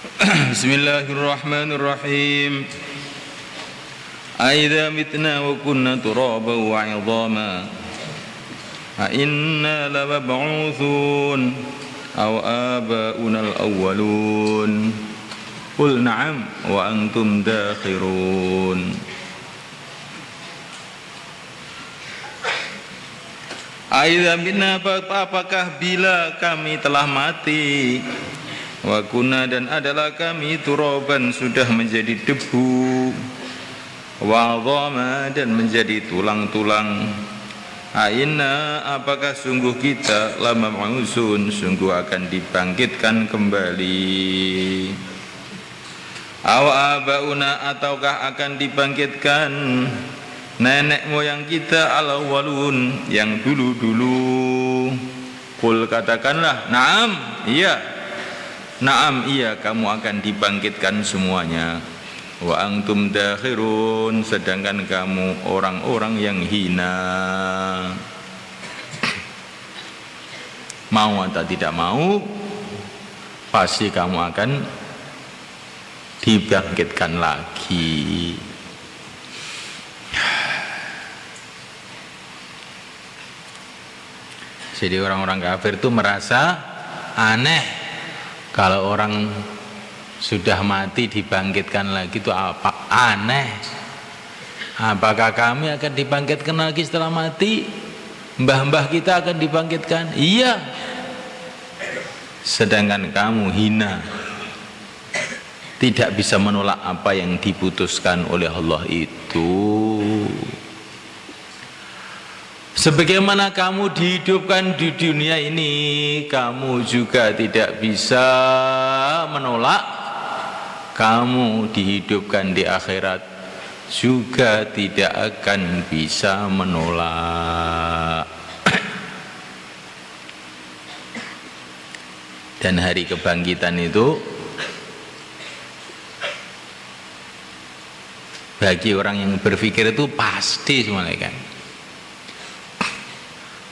Bismillahirrahmanirrahim. Aidza mitna wa kunna turaban wa 'idhaman a inna lamab'utsun aw aba'una al-awwalun. Qul na'am wa antum dakhirun. Aidza mitna, apakah bila kami telah mati, wa kunna, dan adalah kami turaban, sudah menjadi debu, wa 'idhama, dan menjadi tulang-tulang, aina, apakah sungguh kita lamab'utsun, sungguh akan dibangkitkan kembali, aw abauna, ataukah akan dibangkitkan nenek moyang kita, al-awwalun, yang dulu-dulu. Qul, katakanlah, na'am, iya, na'am, iya, kamu akan dibangkitkan semuanya. Wa antum dakhirun, sedangkan kamu orang-orang yang hina. Mau atau tidak mau, pasti kamu akan dibangkitkan lagi. Jadi orang-orang kafir itu merasa aneh kalau orang sudah mati dibangkitkan lagi, itu apa aneh? Apakah kami akan dibangkitkan lagi setelah mati? Mbah-mbah kita akan dibangkitkan? Iya. Sedangkan kamu hina, tidak bisa menolak apa yang diputuskan oleh Allah itu. Sebagaimana kamu dihidupkan di dunia ini, kamu juga tidak bisa menolak kamu dihidupkan di akhirat, juga tidak akan bisa menolak. Dan hari kebangkitan itu bagi orang yang berpikir itu pasti semuanya kan.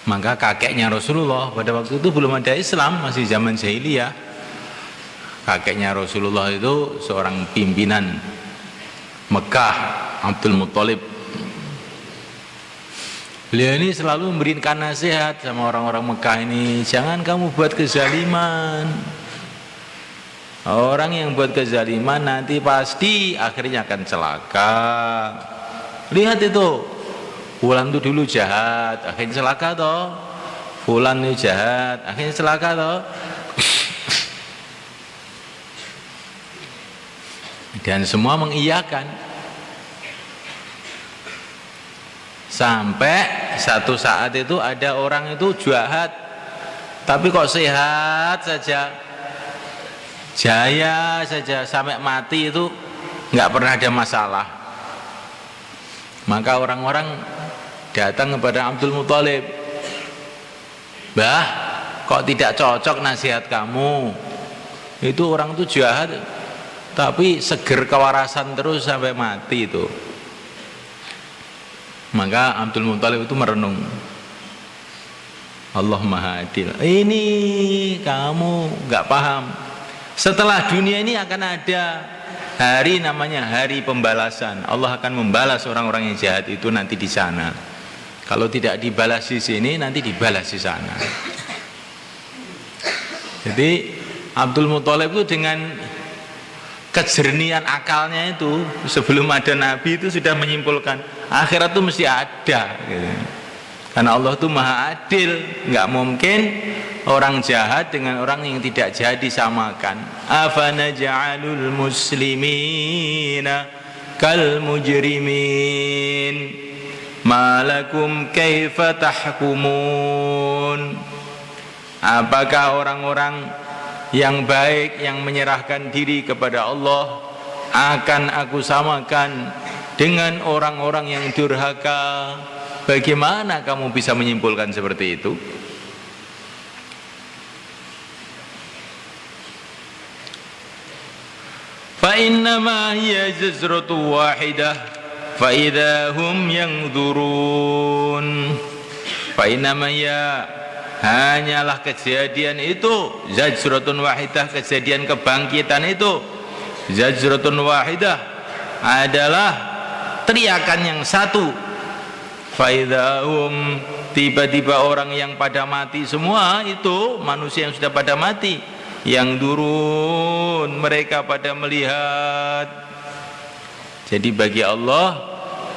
Maka kakeknya Rasulullah pada waktu itu belum ada Islam, masih zaman jahiliyah. Kakeknya Rasulullah itu seorang pimpinan Mekah, Abdul Muthalib. Beliau ini selalu memberikan nasihat sama orang-orang Mekah ini, jangan kamu buat kezaliman. Orang yang buat kezaliman nanti pasti akhirnya akan celaka. Lihat itu, Fulan itu dulu jahat, akhirnya celaka toh. Fulan itu jahat, akhirnya celaka toh. Dan semua mengiyakan. Sampai satu saat itu ada orang itu jahat, tapi kok sehat saja, jaya saja, sampai mati itu nggak pernah ada masalah. Maka orang-orang datang kepada Abdul Muthalib, "Mbah, kok tidak cocok nasihat kamu? Itu orang itu jahat, tapi seger kewarasan terus sampai mati itu." Maka Abdul Muthalib itu merenung, Allah Maha Adil. Ini kamu nggak paham. Setelah dunia ini akan ada hari namanya hari pembalasan. Allah akan membalas orang-orang yang jahat itu nanti di sana. Kalau tidak dibalas di sini, nanti dibalas di sana. Jadi Abdul Muthalib itu dengan kejernihan akalnya itu, sebelum ada Nabi itu sudah menyimpulkan akhirat itu mesti ada gitu. Karena Allah itu Maha Adil, nggak mungkin orang jahat dengan orang yang tidak jahat disamakan. Afanaj'alul muslimina kal mujrimin malakum kaifa tahkumun. Apakah orang-orang yang baik yang menyerahkan diri kepada Allah akan aku samakan dengan orang-orang yang durhaka? Bagaimana kamu bisa menyimpulkan seperti itu? Fa innama hiya jazratu wahidah fa idza hum yanzurun. Fa innama ya, hanyalah kejadian itu, zajratun wahidah, kejadian kebangkitan itu, zajratun wahidah adalah teriakan yang satu. Faidahum, tiba-tiba orang yang pada mati semua itu, manusia yang sudah pada mati, yang durun, mereka pada melihat. Jadi bagi Allah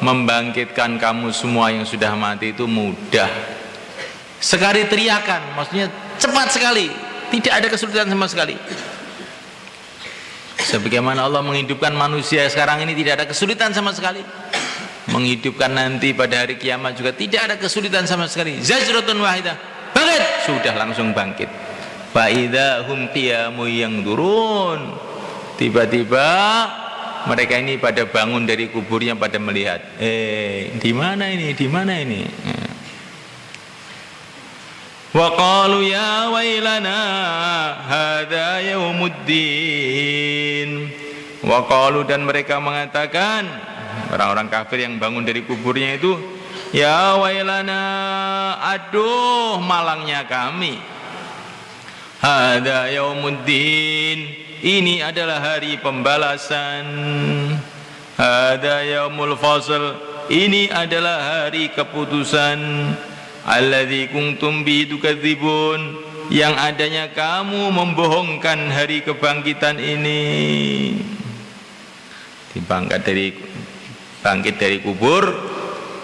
membangkitkan kamu semua yang sudah mati itu mudah. Sekali teriakan, maksudnya cepat sekali, tidak ada kesulitan sama sekali. Sebagaimana Allah menghidupkan manusia sekarang ini tidak ada kesulitan sama sekali. Menghidupkan nanti pada hari kiamat juga tidak ada kesulitan sama sekali. Zajratun wahidah, bangkit, sudah langsung bangkit. Fa idahum qiyamun yanzurun, tiba-tiba mereka ini pada bangun dari kuburnya, pada melihat, di mana ini, di mana ini? Wa qalu ya wailana hadza yaumuddin. Wa qalu, dan mereka mengatakan, orang-orang kafir yang bangun dari kuburnya itu, ya wailana, aduh malangnya kami. Hadza yaumuddin, ini adalah hari pembalasan. Hadza yaumul fasl, ini adalah hari keputusan. Alladzi kuntum bihi tukadzibun, yang adanya kamu membohongkan hari kebangkitan ini. Bangkit dari kubur,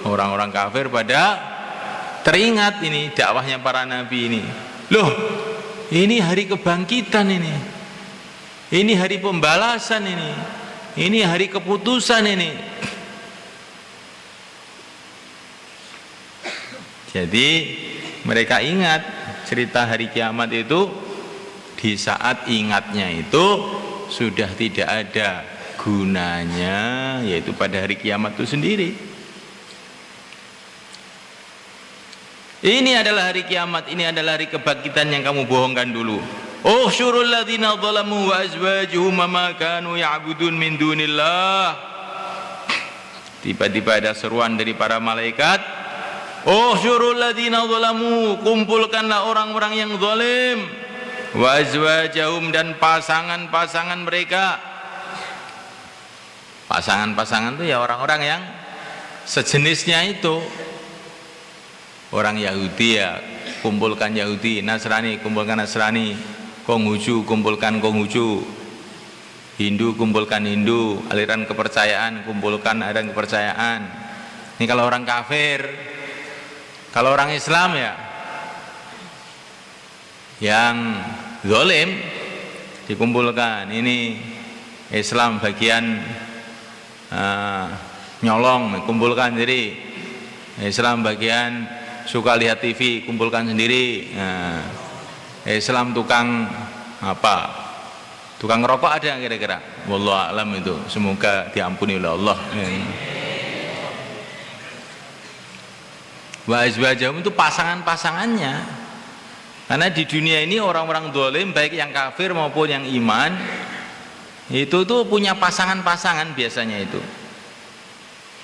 orang-orang kafir pada teringat ini dakwahnya para nabi ini. Loh, ini hari kebangkitan ini. Ini hari pembalasan ini. Ini hari keputusan ini. Jadi mereka ingat cerita hari kiamat itu, di saat ingatnya itu sudah tidak ada gunanya, yaitu pada hari kiamat itu sendiri. Ini adalah hari kiamat, ini adalah hari kebangkitan yang kamu bohongkan dulu. Ukhsyurul ladzina zalamu wa azwajuhum ma kanu ya'budun min dunillah. Tiba-tiba ada seruan dari para malaikat, ukhsyurul ladzina zalamu, kumpulkanlah orang-orang yang zalim, wa azwajahum, dan pasangan-pasangan mereka. Pasangan-pasangan itu ya orang-orang yang sejenisnya itu. Orang Yahudi ya kumpulkan Yahudi, Nasrani kumpulkan Nasrani, Konghucu kumpulkan Konghucu, Hindu kumpulkan Hindu, aliran kepercayaan kumpulkan aliran kepercayaan. Ini kalau orang kafir. Kalau orang Islam ya yang zalim dikumpulkan. Ini Islam bagian nyolong, kumpulkan sendiri. Islam bagian suka lihat TV, kumpulkan sendiri. Islam tukang apa? Tukang rokok ada kira-kira? Wallahu a'lam itu. Semoga diampuni oleh Allah. Wa azwajahum itu pasangan-pasangannya. Karena di dunia ini orang-orang zalim baik yang kafir maupun yang iman itu tuh punya pasangan-pasangan biasanya itu.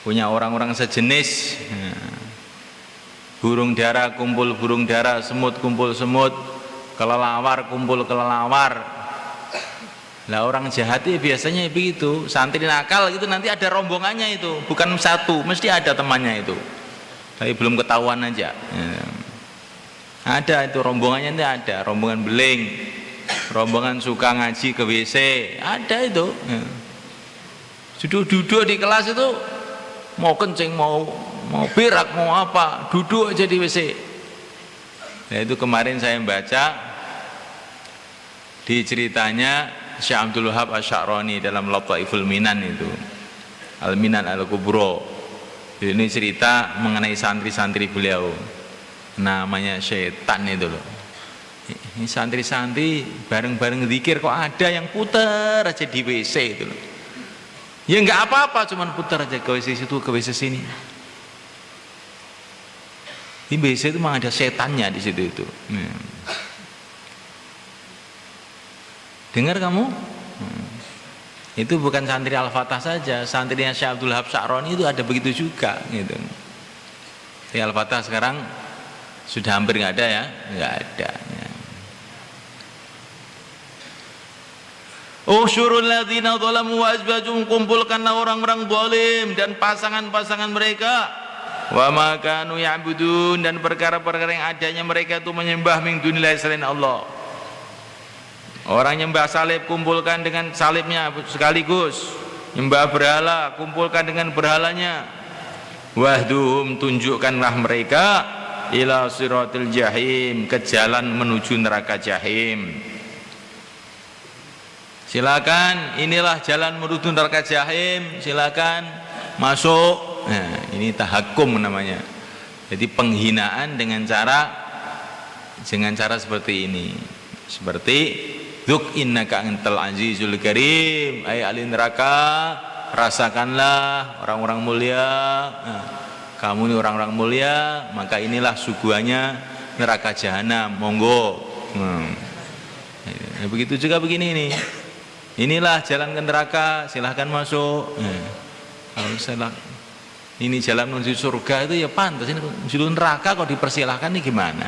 Punya orang-orang sejenis. Burung dara kumpul burung dara, semut kumpul semut, kelelawar kumpul kelelawar. Lah orang jahat itu biasanya begitu, santri nakal gitu nanti ada rombongannya itu, bukan satu, mesti ada temannya itu. Tapi belum ketahuan aja. Ada itu rombongannya, itu ada rombongan beling, rombongan suka ngaji ke WC, ada itu. Duduk di kelas itu mau kencing, mau berak, mau apa, duduk aja di WC. Nah itu kemarin saya baca di ceritanya Syekh Abdul Wahab Asy-Sya'rani dalam Lataiful Minan itu, Al-Minan Al-Kubra. Ini cerita mengenai santri-santri beliau, namanya Setan itu loh. Ini santri-santri bareng-bareng zikir kok ada yang putar aja di WC itu loh. Ya nggak apa-apa, cuman putar aja ke WC situ ke WC sini. Di WC itu memang ada setannya di situ itu. Dengar kamu? Itu bukan santri Al-Fatah saja, santrinya Syekh Abdul Wahab Asy-Sya'rani itu ada begitu juga gitu. Di Al-Fatah sekarang Sudah hampir nggak ada ya, nggak ada. Usyurul ladzina zalamu wa azwajuhum, kumpulkanlah orang-orang zalim dan pasangan-pasangan mereka. Wa ma kanu ya'budun, dan perkara-perkara yang adanya mereka itu menyembah min dunillahi selain Allah. Orang nyembah salib, kumpulkan dengan salibnya sekaligus. Nyembah berhala, kumpulkan dengan berhalanya. Wahduhum, tunjukkanlah mereka ila siratil jahim, ke jalan menuju neraka jahim. Silakan, inilah jalan menuju neraka jahim, silakan masuk. Nah, ini tahakum namanya. Jadi penghinaan dengan cara seperti ini. Seperti dzuk innaka antal azizul karim, ai ahli neraka, rasakanlah orang-orang mulia. Nah, kamu ini orang-orang mulia, maka inilah suguhannya neraka jahanam, monggo. Nah, begitu juga begini nih. Inilah jalan ke neraka, silahkan masuk. Kalau ini jalan menuju surga itu ya pantas, ini menuju neraka kok dipersilahkan, ini gimana?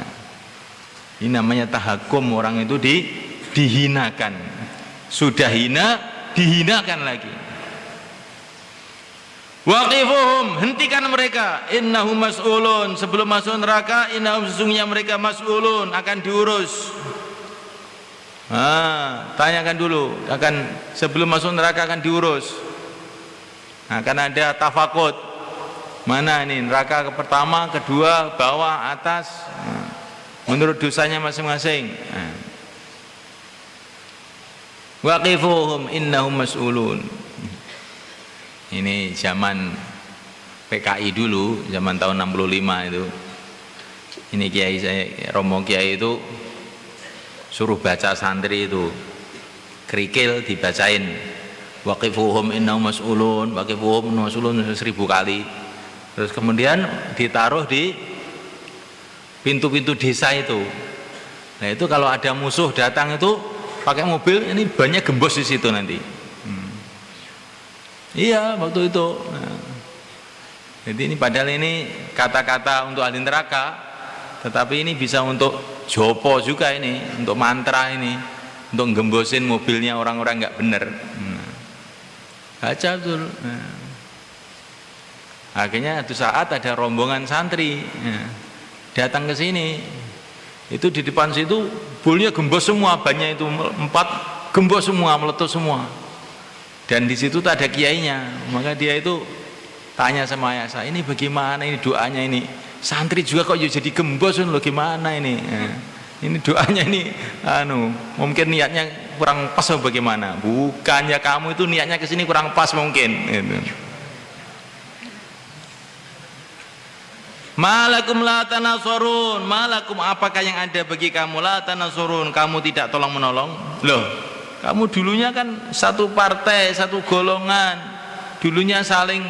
Ini namanya tahakum, orang itu dihinakan. Sudah hina, dihinakan lagi. Waqifuhum, hentikan mereka. Innahum mas'ulun, sebelum masuk neraka, innahum, sesungguhnya mereka mas'ulun, akan diurus. Tanyakan dulu, sebelum masuk neraka akan diurus. Akan ada tafakut. Mana ini neraka pertama, kedua, bawah, atas. Menurut dosanya masing-masing. Waqifuhum innahum mas'ulun. Ini zaman PKI dulu, zaman tahun 65 itu. Ini kiai saya, Romo Kiai itu suruh baca santri itu, kerikil dibacain waqifuhum innahum mas'ulun, waqifuhum innahum mas'ulun 1000 kali. Terus kemudian ditaruh di pintu-pintu desa itu. Nah itu kalau ada musuh datang itu pakai mobil, ini banyak gembos di situ nanti. Iya waktu itu. Nah, jadi ini padahal ini kata-kata untuk ahli neraka, tetapi ini bisa untuk jopo juga, ini untuk mantra, ini untuk gembosin mobilnya orang-orang nggak bener. Baca betul. Akhirnya satu saat ada rombongan santri datang ke sini, itu di depan situ bolnya gembos semua, banyak itu 4 gembos semua, meletus semua. Dan di situ ada kiainya, maka dia itu tanya sama ayah saya, ini bagaimana ini doanya ini? Santri juga kok jadi gembos loh, gimana ini? Ini doanya ini mungkin niatnya kurang pas atau bagaimana? Bukannya kamu itu niatnya ke sini kurang pas mungkin gitu. Malakum la tanasurun, malakum, apakah yang ada bagi kamu la tanasurun, kamu tidak tolong menolong? Loh, kamu dulunya kan satu partai, satu golongan, dulunya saling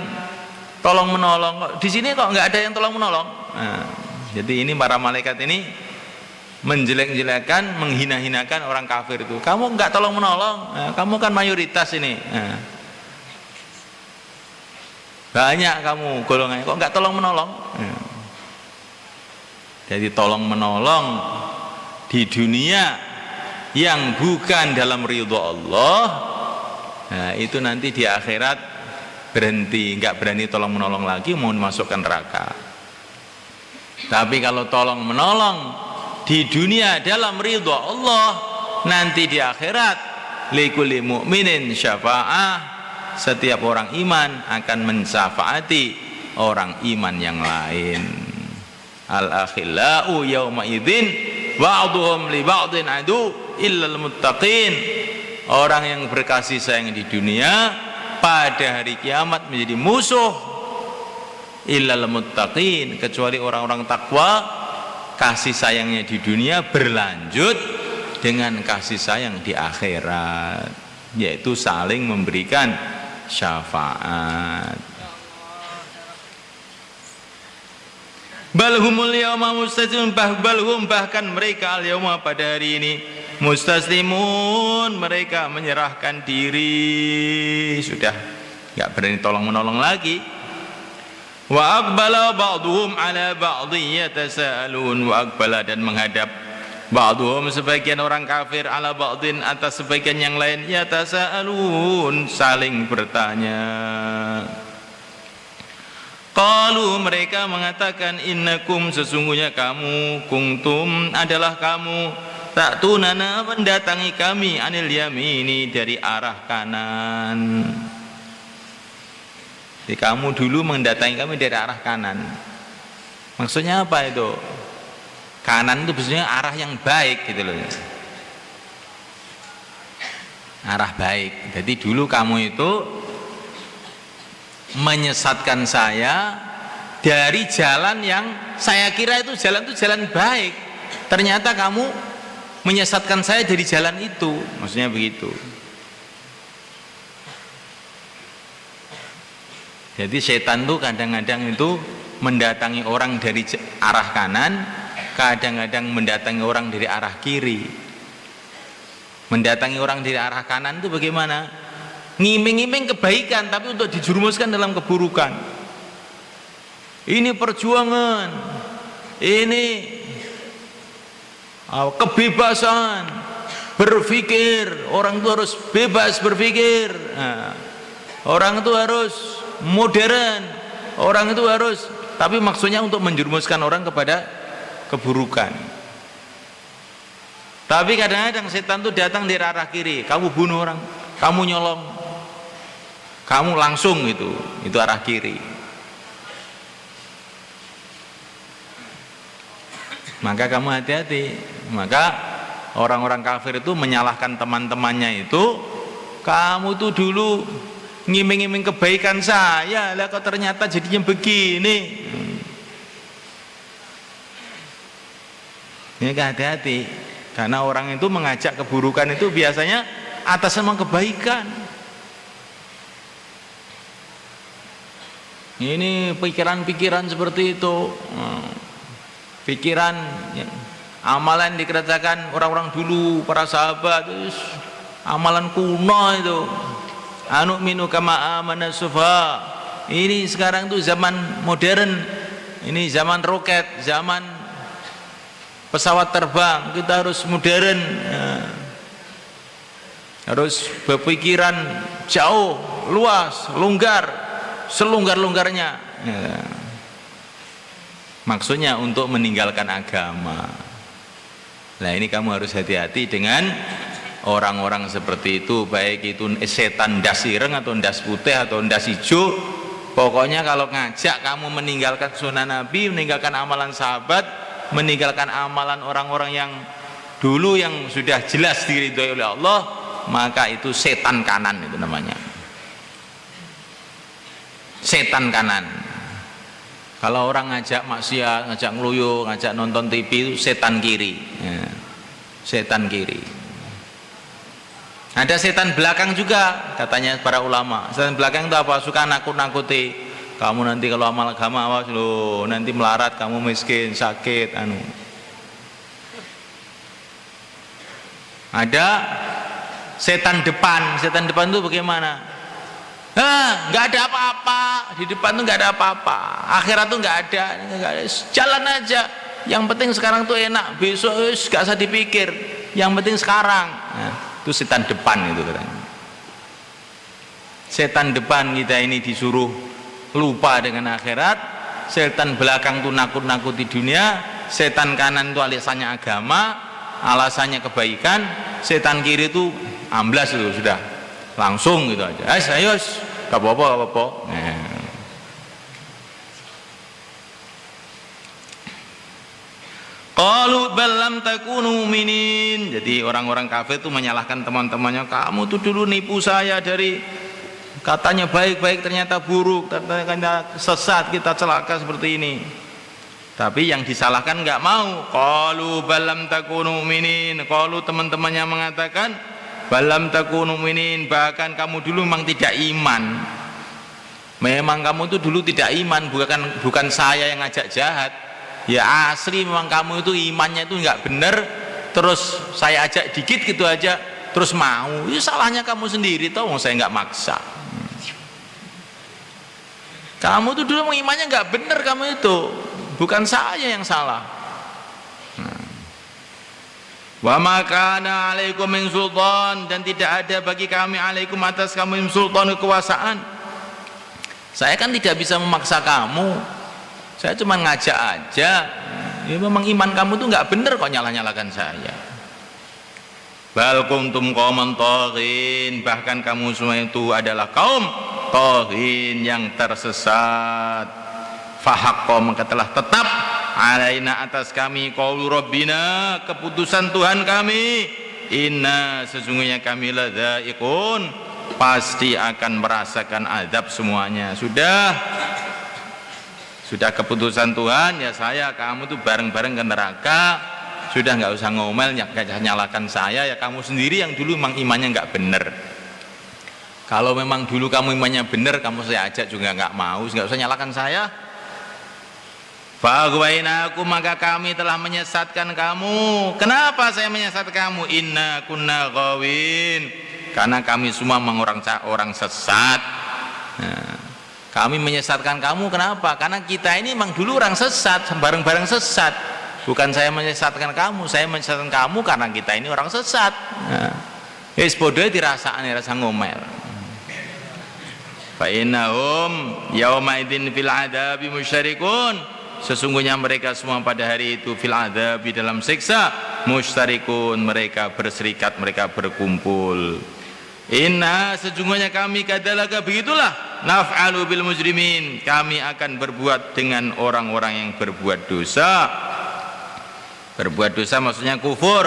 tolong menolong, kok di sini kok nggak ada yang tolong menolong? Nah, jadi ini para malaikat ini menjelek-jelekan, menghina-hinakan orang kafir itu. Kamu nggak tolong menolong, nah, kamu kan mayoritas ini. Nah, banyak kamu golongannya, kok nggak tolong menolong? Nah, jadi tolong menolong di dunia yang bukan dalam ridho Allah, nah, itu nanti di akhirat berhenti, nggak berani tolong menolong lagi, mau dimasukkan neraka. Tapi kalau tolong menolong di dunia dalam ridho Allah, nanti di akhirat likulli mu'minin syafa'ah, setiap orang iman akan mensyafaati orang iman yang lain. Al-akhillau yawma idzin ba'duhum li ba'din adu illal muttaqin. Orang yang berkasih sayang di dunia pada hari kiamat menjadi musuh illal muttaqin, kecuali orang-orang takwa. Kasih sayangnya di dunia berlanjut dengan kasih sayang di akhirat, yaitu saling memberikan syafaat. Balhumul yawma mustaslimun, bahkan mereka al yawma pada hari ini mustaslimun, mereka menyerahkan diri, sudah nggak berani tolong menolong lagi. Wa aqbala ba'duhum ala ba'dhi yatasaalun. Wa aqbala, dan menghadap ba'duhum sebagian orang kafir ala ba'din atas sebagian yang lain yatasaalun, saling bertanya. Qalu, mereka mengatakan, innakum, sesungguhnya kamu, kuntum, adalah kamu, ta'tunana, mendatangi kami, anil yamini, dari arah kanan. Jadi kamu dulu mendatangi kami dari arah kanan. Maksudnya apa itu? Kanan itu maksudnya arah yang baik gitu loh. Arah baik. Jadi dulu kamu itu menyesatkan saya dari jalan yang saya kira itu jalan baik. Ternyata kamu menyesatkan saya dari jalan itu. Maksudnya begitu. Jadi setan tuh kadang-kadang itu mendatangi orang dari arah kanan, kadang-kadang mendatangi orang dari arah kiri. Mendatangi orang dari arah kanan itu bagaimana? Ngiming-ngiming kebaikan, tapi untuk dijerumuskan dalam keburukan. Ini perjuangan, ini kebebasan berpikir. Orang itu harus bebas berpikir. Nah, orang itu harus modern, orang itu harus, tapi maksudnya untuk menjerumuskan orang kepada keburukan. Tapi kadang-kadang setan itu datang dari arah kiri, kamu bunuh orang, kamu nyolong, kamu langsung, itu arah kiri. Maka kamu hati-hati. Maka orang-orang kafir itu menyalahkan teman-temannya itu, kamu tuh dulu ngiming-ngiming kebaikan saya, lah kok ternyata jadinya begini. Ini hati-hati, karena orang itu mengajak keburukan itu biasanya atas nama kebaikan. Ini pikiran-pikiran seperti itu, pikiran amalan dikerjakan orang-orang dulu, para sahabat, amalan kuno itu. Anu minu kama amana sufa. Ini sekarang tuh zaman modern, ini zaman roket, zaman pesawat terbang. Kita harus modern, harus berpikiran jauh, luas, longgar, selonggar-longgarnya. Maksudnya untuk meninggalkan agama. Nah ini kamu harus hati-hati dengan orang-orang seperti itu, baik itu setan ndas ireng atau ndas putih atau ndas hijau. Pokoknya kalau ngajak kamu meninggalkan sunnah Nabi, meninggalkan amalan sahabat, meninggalkan amalan orang-orang yang dulu yang sudah jelas diridhoi oleh Allah, maka itu setan kanan, itu namanya setan kanan. Kalau orang ngajak maksiat, ngajak ngeluyu, ngajak nonton TV, itu setan kiri, ya. Setan kiri. Ada setan belakang juga, katanya para ulama. Setan belakang itu apa? Suka nakut-nakuti. Kamu nanti kalau amal agama, awas lo, nanti melarat, kamu miskin, sakit, anu. Ada setan depan. Setan depan itu bagaimana? Nggak ada apa-apa di depan tuh, nggak ada apa-apa. Akhirat tuh nggak ada. Jalan aja. Yang penting sekarang tuh enak. Besok nggak usah dipikir. Yang penting sekarang. Nah, itu setan depan itu katanya. Setan depan kita ini disuruh lupa dengan akhirat. Setan belakang tuh nakut-nakuti dunia. Setan kanan itu alasannya agama, alasannya kebaikan. Setan kiri itu amblas itu sudah langsung gitu aja. Ayo, gak apa-apa. Qalu bal lam takunu mu'minin. Jadi orang-orang kafir itu menyalahkan teman-temannya, kamu tuh dulu nipu saya dari katanya baik-baik ternyata buruk, ternyata sesat, kita celaka seperti ini. Tapi yang disalahkan nggak mau. Qalu bal lam takunu mu'minin. Qalu teman-temannya mengatakan bal lam takunu mu'minin, bahkan kamu dulu memang tidak iman. Memang kamu itu dulu tidak iman, bukan saya yang ngajak jahat. Ya asli memang kamu itu imannya itu nggak bener, terus saya ajak dikit gitu aja terus mau. Ya salahnya kamu sendiri, toh saya nggak maksa. Kamu tuh dulu imannya nggak benar, kamu itu bukan saya yang salah. Wa ma kana 'alaikum min sultan, dan tidak ada bagi kami alaikum atas kamu min sultan, kekuasaan. Saya kan tidak bisa memaksa kamu, saya cuma ngajak aja. Ya memang iman kamu tuh nggak bener kok nyalah-nyalahkan saya. Bal kuntum qauman taghin, bahkan kamu semua itu adalah kaum taghin yang tersesat. Fahaqqa, maka telah tetap alaina atas kami qaulu rabbina, keputusan Tuhan kami, inna, sesungguhnya kami ladzaiqun, pasti akan merasakan azab semuanya. Sudah keputusan Tuhan, ya saya kamu tuh bareng-bareng ke neraka. Sudah nggak usah ngomel nyalakan saya, ya kamu sendiri yang dulu memang imannya nggak bener. Kalau memang dulu kamu imannya bener, kamu saya ajak juga nggak mau, nggak usah nyalakan saya. Fa'aghwaynakum, maka kami telah menyesatkan kamu. Kenapa saya menyesatkan kamu? Inna kunna ghawin, karena kami semua orang sesat. Nah, kami menyesatkan kamu kenapa? Karena kita ini memang dulu orang sesat, bareng-bareng sesat. Bukan saya menyesatkan kamu, saya menyesatkan kamu karena kita ini orang sesat. Nah, wis padha dirasakne, rasa ngomel. Fa innahum yauma idzin fil adabi musyarikun, sesungguhnya mereka semua pada hari itu fil adabi, dalam siksa, mustarikun, mereka berserikat, mereka berkumpul. Inna, sesungguhnya kami kadzalika, begitulah, naf'alu bil mujrimin, kami akan berbuat dengan orang-orang yang berbuat dosa. Berbuat dosa maksudnya kufur.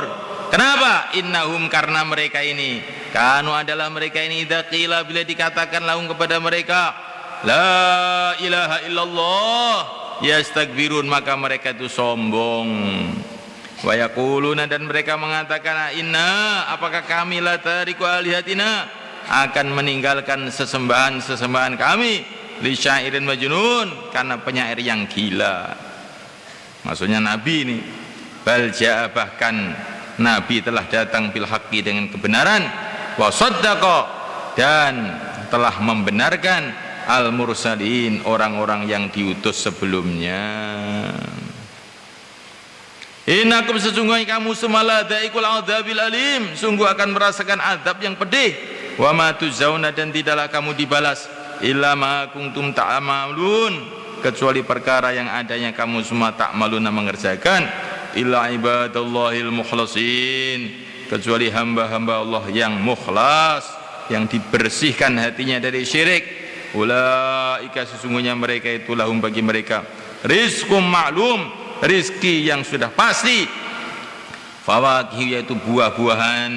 Kenapa? Innahum, karena mereka ini, kanu, adalah mereka ini, idza qila, bila dikatakan lahum kepada mereka, la ilaha illallah, yastakbirun, maka mereka itu sombong. Wa yaquluna, dan mereka mengatakan, inna, apakah kami la tariku alihatina, akan meninggalkan sesembahan kami, li syairin majnun, karena penyair yang gila. Maksudnya Nabi ini. Bal jaa, bahkan Nabi telah datang bil haqqi, dengan kebenaran, wa saddaqa, dan telah membenarkan al mursalin, orang-orang yang diutus sebelumnya. Innakum, sesungguhnya kamu semua ladzaiqul adzabil alim, sungguh akan merasakan azab yang pedih. Wa ma tujzauna, dan tidaklah kamu dibalas illa ma kuntum ta'malun, kecuali perkara yang adanya kamu semua ta'maluna, mengerjakan. Illa ibadallahil mukhlasin, kecuali hamba-hamba Allah yang mukhlas, yang dibersihkan hatinya dari syirik. Ulaika, sesungguhnya mereka itu, lahum, bagi mereka, rizqum ma'lum, rizki yang sudah pasti. Fawakih, yaitu buah-buahan.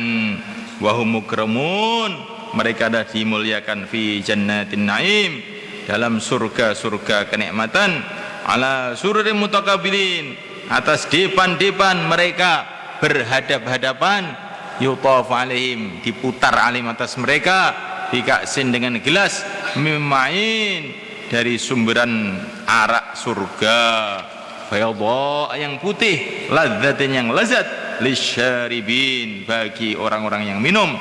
Wahum mukramun, mereka dah dimuliakan fi jannatin naim, dalam surga-surga kenikmatan. Ala sururin mutakabilin, atas depan-depan mereka berhadap-hadapan. Yutaf alaihim, diputar alim atas mereka, dikaksin dengan gelas, mimain, dari sumberan arak surga, bayadha, yang putih, ladzatin, yang lezat, lisyaribin, bagi orang-orang yang minum.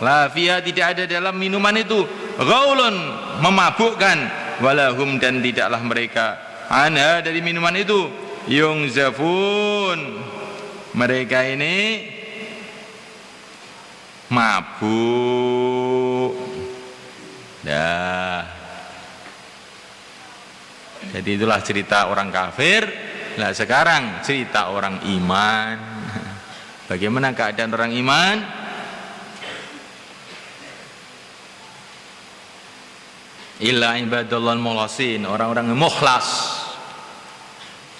La fiha, tidak ada dalam minuman itu, ghaulun, memabukkan, walahum, dan tidaklah mereka anha, dari minuman itu, yungzafun, mereka ini mabuk. Dah. Jadi itulah cerita orang kafir. Nah, sekarang cerita orang iman. Bagaimana keadaan orang iman? Illa ibadallahil mukhlasin, orang-orang yang mukhlas.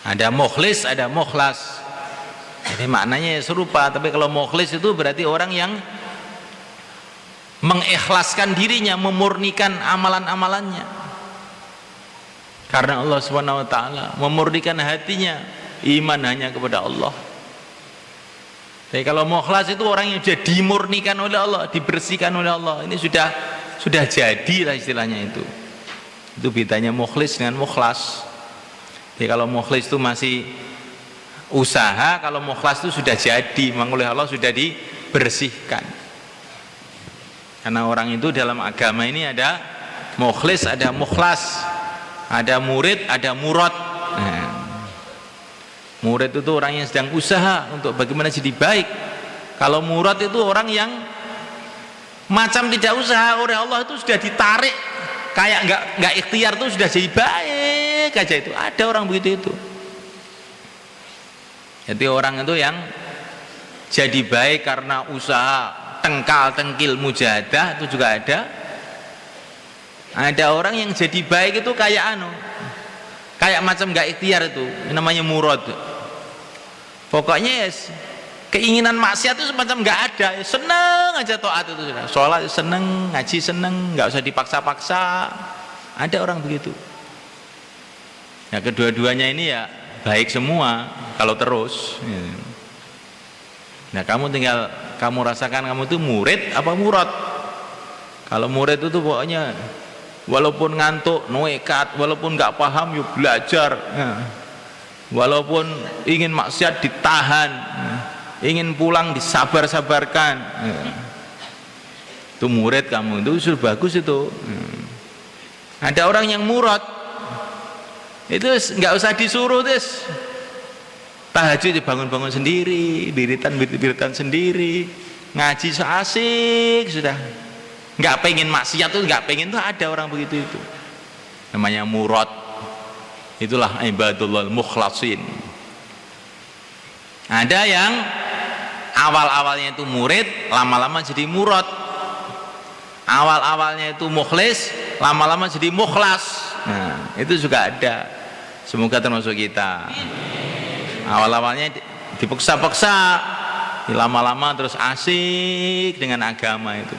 Ada mukhlis, ada mukhlas. Jadi maknanya serupa, tapi kalau mukhlis itu berarti orang yang mengikhlaskan dirinya, memurnikan amalan-amalannya karena Allah Subhanahu wa taala, memurnikan hatinya, iman hanya kepada Allah. Tapi kalau mukhlas itu orang yang sudah dimurnikan oleh Allah, dibersihkan oleh Allah. Ini sudah jadi lah istilahnya itu. Itu bedanya mukhlis dengan mukhlas. Jadi kalau mukhlis itu masih usaha, kalau mukhlas itu sudah jadi, memang oleh Allah sudah dibersihkan. Karena orang itu dalam agama ini ada mukhlis, ada mukhlas. Ada murid, ada murad. Nah, murid itu orang yang sedang usaha untuk bagaimana jadi baik. Kalau murad itu orang yang macam tidak usaha oleh Allah, itu sudah ditarik kayak nggak ikhtiar, tuh sudah jadi baik aja. Itu ada orang begitu itu. Jadi orang itu yang jadi baik karena usaha, tengkal tengkil mujahadah, itu juga ada. Ada orang yang jadi baik itu kayak kayak macam nggak ikhtiar, itu namanya murad. Pokoknya yes, keinginan maksiat itu semacam nggak ada, seneng aja taat itu sudah. Sholat seneng, ngaji seneng, nggak usah dipaksa-paksa. Ada orang begitu. Ya kedua-duanya ini ya baik semua kalau terus. Nah kamu tinggal kamu rasakan kamu itu murid apa murad. Kalau murid itu pokoknya walaupun ngantuk, nekat, walaupun nggak paham yuk belajar, walaupun ingin maksiat ditahan, ingin pulang disabar-sabarkan. Itu murid kamu, itu sudah bagus itu. Ada orang yang murad, itu nggak usah disuruh, tahajud dibangun-bangun sendiri, biritan sendiri, ngaji asik sudah. Nggak pengen maksiat tuh, nggak pengen tuh, ada orang begitu itu. Namanya murad. Itulah ibadullah mukhlasin. Ada yang awal-awalnya itu murid, lama-lama jadi murad. Awal-awalnya itu mukhlis, lama-lama jadi mukhlas. Nah, itu juga ada. Semoga termasuk kita. Awal-awalnya dipaksa-paksa, lama-lama terus asik dengan agama itu.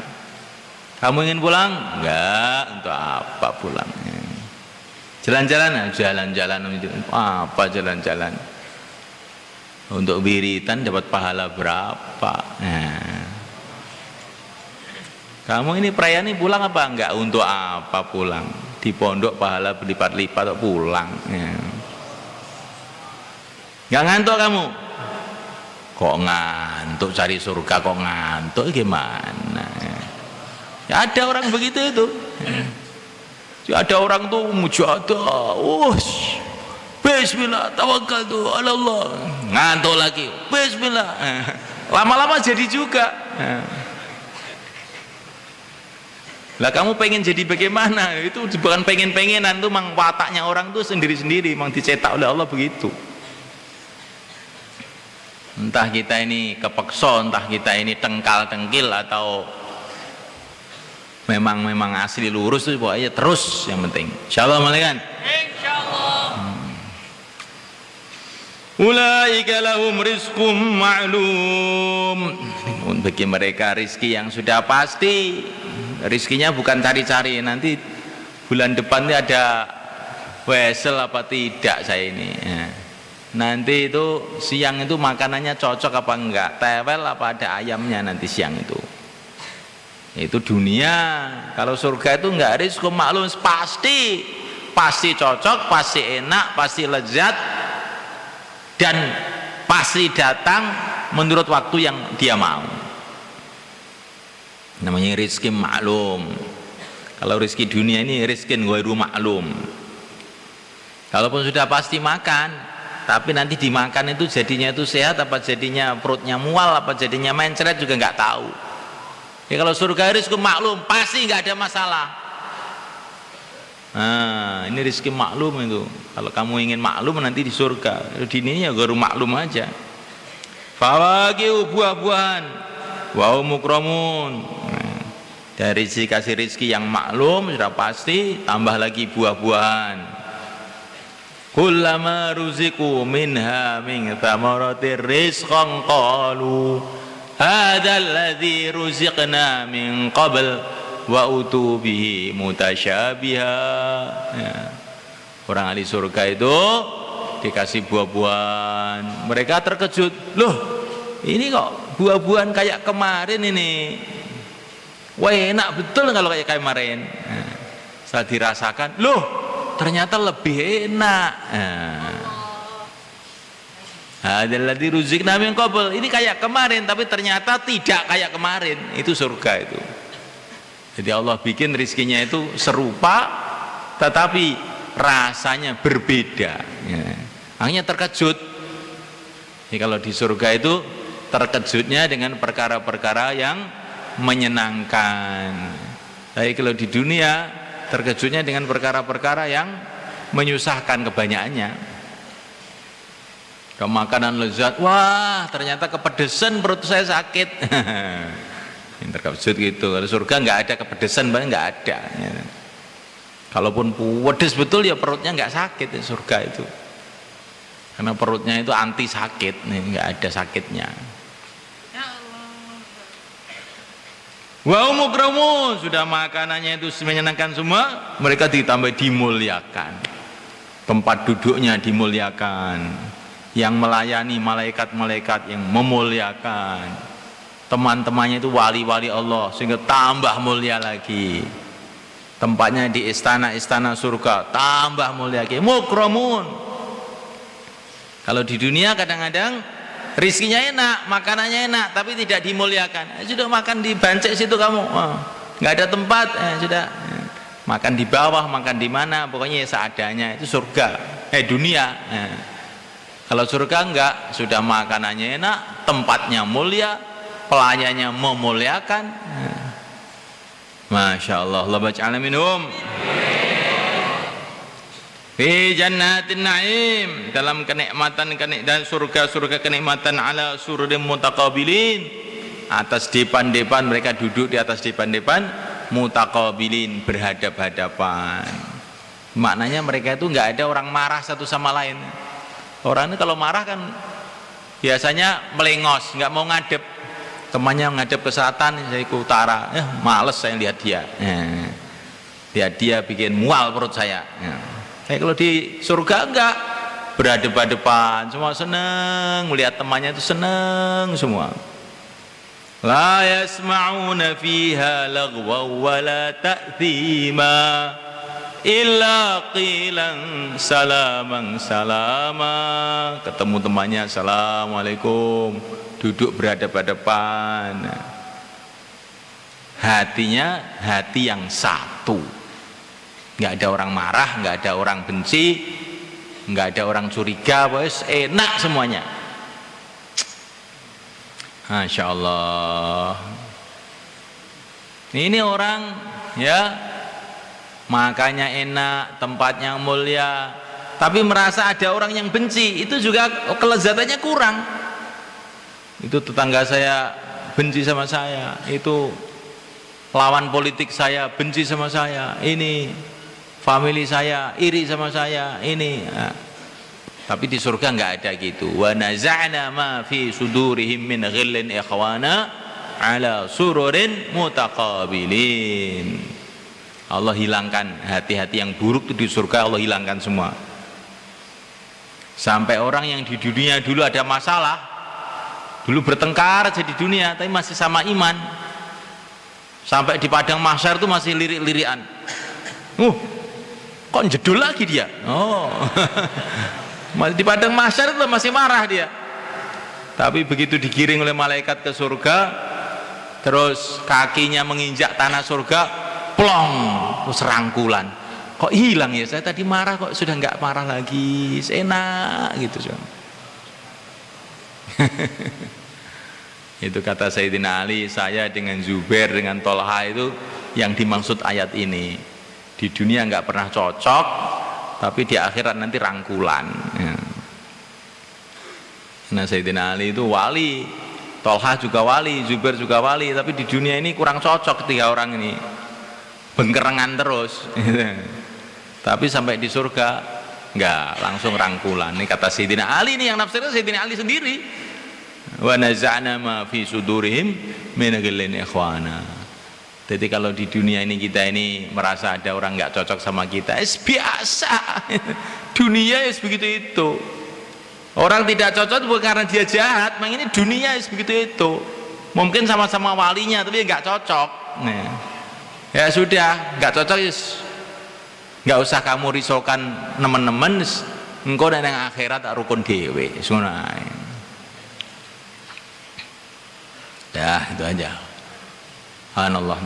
Kamu ingin pulang? Enggak, untuk apa pulang? Jalan-jalan, jalan-jalan apa jalan-jalan? Untuk wiritan dapat pahala berapa? Nah. Kamu ini perayaan ini pulang apa? Enggak, untuk apa pulang? Di pondok pahala berlipat-lipat pulang. Enggak ngantuk kamu? Kok ngantuk cari surga kok ngantuk gimana? Ya, ada orang begitu itu. Ada orang tuh mujahadah, bismillah, tawakkaltu ala Allah, ngantuk lagi, bismillah, lama-lama jadi juga. Lah kamu pengen jadi bagaimana? Itu bukan pengen-pengenan, tuh mang wataknya orang tuh sendiri-sendiri, mang dicetak oleh Allah begitu. Entah kita ini kepeksa, entah kita ini tengkal-tengkil, atau memang asli lurus tuh pokoknya terus yang penting. Insyaallah malikan. Insyaallah. Ulaika lahum rizqum ma'lum. Bagi mereka rizki yang sudah pasti. Rizkinya bukan cari-cari nanti bulan depan ini ada wesel apa tidak saya ini. Nanti itu siang itu makanannya cocok apa enggak, tewel apa ada ayamnya nanti siang itu. Itu dunia. Kalau surga itu enggak rizqum maklum, pasti cocok, pasti enak, pasti lezat, dan pasti datang menurut waktu yang dia mau. Namanya rizki maklum. Kalau rizki dunia ini rizkin ghairu maklum. Kalaupun sudah pasti makan, tapi nanti dimakan itu jadinya itu sehat apa jadinya perutnya mual apa jadinya mencret juga nggak tahu. Ya kalau surga rizki maklum pasti nggak ada masalah. Nah, ini rizki maklum itu. Kalau kamu ingin maklum nanti di surga. Di ini ya ghairu maklum aja. Fawakihu, buah-buahan, wa mukramun. Dari sisi kasih rizki yang maklum sudah pasti, tambah lagi buah-buahan. Kullama ruziku minha min thamaratir rizqan qalu hadzal ladzi ruziqna min qabl wa utu bihi mutasyabiha. Ya. Orang ahli surga itu dikasih buah-buahan, mereka terkejut, loh ini kok buah-buahan kayak kemarin ini. Wah enak betul kalau kayak kemarin. Nah, setelah dirasakan, loh ternyata lebih enak. Adalah diruzikna min qabl. Ini kayak kemarin tapi ternyata tidak kayak kemarin. Itu surga itu. Jadi Allah bikin rizkinya itu serupa, tetapi rasanya berbeda. Ya. Akhirnya terkejut. Jadi kalau di surga itu terkejutnya dengan perkara-perkara yang menyenangkan. Tapi kalau di dunia terkejutnya dengan perkara-perkara yang menyusahkan kebanyakannya. Makanan lezat, wah ternyata kepedesan, perut saya sakit. Terkejut gitu. Kalau surga nggak ada kepedesan, bahkan nggak ada. Ya. Kalaupun pedes betul ya perutnya nggak sakit ya, surga itu. Karena perutnya itu anti sakit, nggak ada sakitnya. Wa mukramun, sudah makanannya itu menyenangkan semua, mereka ditambah dimuliakan. Tempat duduknya dimuliakan. Yang melayani malaikat-malaikat yang memuliakan. Teman-temannya itu wali-wali Allah sehingga tambah mulia lagi. Tempatnya di istana-istana surga tambah mulia lagi. Mukramun. Kalau di dunia kadang-kadang rizkinya enak, makanannya enak, tapi tidak dimuliakan. Sudah makan di bancek situ kamu, nggak ada tempat, sudah makan di bawah, makan di mana, pokoknya seadanya. Itu surga, dunia. Kalau surga enggak, sudah makanannya enak, tempatnya mulia, pelayannya memuliakan. Masya Allah, Allah baca'ala minhum. Fi jannatin na'im, dalam kenikmatan dan surga-surga kenikmatan, ala sururin mutaqabilin, atas depan-depan, mereka duduk di atas depan-depan, mutaqabilin, berhadap-hadapan. Maknanya mereka itu enggak ada orang marah satu sama lain. Orang ini kalau marah kan biasanya melengos, nggak mau ngadep. Temannya ngadep ke selatan, saya ke utara. Males saya lihat dia. Lihat dia bikin mual perut saya. Kalau di surga enggak, berhadapan-hadapan, semua seneng, melihat temannya itu seneng semua. La yasma'una fiha lagwa wa la ta'thima illa qilan salaman salama. Ketemu temannya, assalamualaikum, duduk berhadapan-hadapan. Hatinya hati yang satu, nggak ada orang marah, nggak ada orang benci, nggak ada orang curiga, bos, enak semuanya. Masya Allah. Ini orang ya, makanya enak, tempatnya mulia, tapi merasa ada orang yang benci, itu juga kelezatannya kurang. Itu tetangga saya benci sama saya, itu lawan politik saya benci sama saya, ini family saya iri sama saya, ini. Tapi di surga nggak ada gitu. Wa naza'na ma fi sudurihim min ghillin ikhwana ala sururin mutaqabilin. Allah hilangkan hati-hati yang buruk itu di surga, Allah hilangkan semua. Sampai orang yang di dunia dulu ada masalah, dulu bertengkar aja di dunia, tapi masih sama iman, sampai di padang mahsyar itu masih lirik-lirikan. Kok jedul lagi dia? Masih di padang mahsyar itu masih marah dia. Tapi begitu digiring oleh malaikat ke surga, terus kakinya menginjak tanah surga, plong, terus rangkulan. Kok hilang ya, saya tadi marah kok sudah nggak marah lagi, enak gitu. Itu kata Sayyidina Ali, saya dengan Zubair dengan Tolha itu yang dimaksud ayat ini. Di dunia nggak pernah cocok, tapi di akhirat nanti rangkulan. Nah Sayyidina Ali itu wali, Tolha juga wali, Zubair juga wali, tapi di dunia ini kurang cocok ketiga orang ini, bengkerengan terus. Tapi sampai di surga nggak, langsung rangkulan. Ini kata Sayyidina Ali, ini yang nafsirnya Sayyidina Ali sendiri. Wa naza'na ma fi sudurihim min ghillin ikhwana. Jadi kalau di dunia ini kita ini merasa ada orang nggak cocok sama kita, biasa. Dunia begitu itu. Orang tidak cocok bukan karena dia jahat, memang ini dunia begitu itu. Mungkin sama-sama walinya tapi nggak cocok. Nah, ya sudah, nggak cocok, nggak usah kamu risaukan nemen-nemen. Engkau dan yang akhirat rukun dewe. Sunai. Dah itu aja. Subhanallah.